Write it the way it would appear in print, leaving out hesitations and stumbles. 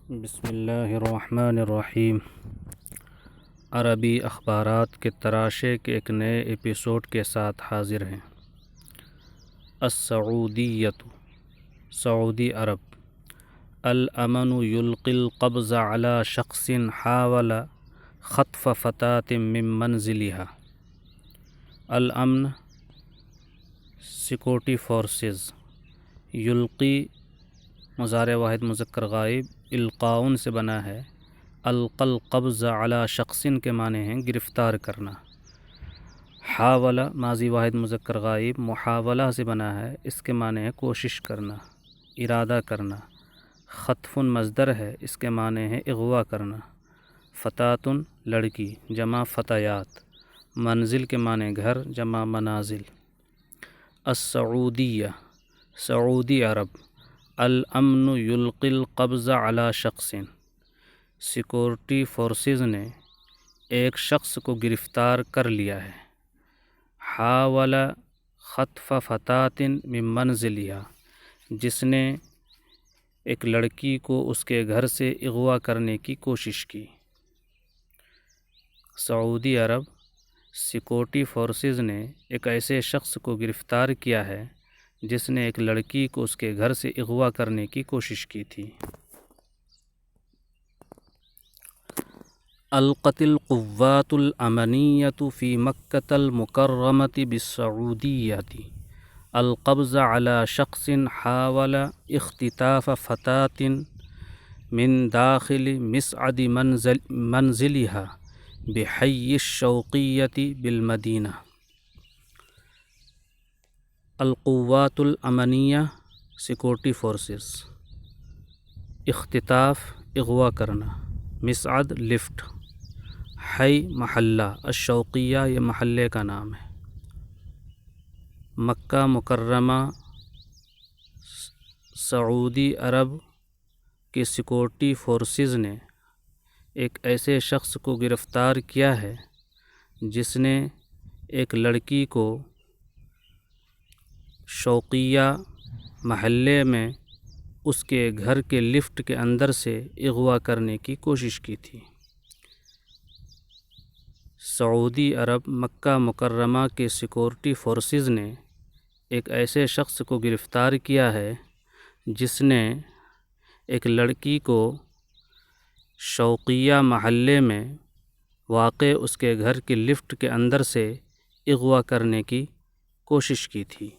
بسم اللہ الرحمن الرحیم۔ عربی اخبارات کے تراشے کے ایک نئے ایپیسوڈ کے ساتھ حاضر ہیں۔ السعودیۃ، سعودی عرب۔ الامن یلقی القبض علی شخص حاول خطف فتاة من منزلها۔ الامن، سیکورٹی فورسز۔ یلقی مضارع واحد مذکر غائب، القاؤن سے بنا ہے۔ القى القبض علی شخصن کے معنی ہیں گرفتار کرنا۔ حاول ماضی واحد مذکر غائب، محاولہ سے بنا ہے، اس کے معنی ہے کوشش کرنا، ارادہ کرنا۔ خطف مصدر ہے، اس کے معنی ہے اغوا کرنا۔ فتاتن لڑکی، جمع فتیات۔ منزل کے معنی گھر، جمع منازل۔ السعودیہ، سعودی عرب۔ الامن یلقی القبض علی شخص، سیکورٹی فورسز نے ایک شخص کو گرفتار کر لیا ہے۔ حاول خطف فتاة من منزلها، جس نے ایک لڑکی کو اس کے گھر سے اغوا کرنے کی کوشش کی۔ سعودی عرب، سیکورٹی فورسز نے ایک ایسے شخص کو گرفتار کیا ہے جس نے ایک لڑکی کو اس کے گھر سے اغوا کرنے کی کوشش کی تھی۔ القت القوات الامنیۃ فی مکۃ المکرمۃ بالسعودیۃ القبض علی شخص حاول اختطاف فتاة من داخل مصعد منزلها بحی الشوقیۃ بالمدینہ۔ القوات الامنیہ، سیکورٹی فورسز۔ اختطاف اغوا کرنا، مصعد لفٹ، حی محلہ، الشوقیہ یہ محلے کا نام ہے۔ مکہ مکرمہ، سعودی عرب کے سیکورٹی فورسز نے ایک ایسے شخص کو گرفتار کیا ہے جس نے ایک لڑکی کو شوقیہ محلے میں اس کے گھر کے لفٹ کے اندر سے اغوا کرنے کی کوشش کی تھی۔ سعودی عرب مکہ مکرمہ کے سیکورٹی فورسز نے ایک ایسے شخص کو گرفتار کیا ہے جس نے ایک لڑکی کو شوقیہ محلے میں واقع اس کے گھر کے لفٹ کے اندر سے اغوا کرنے کی کوشش کی تھی۔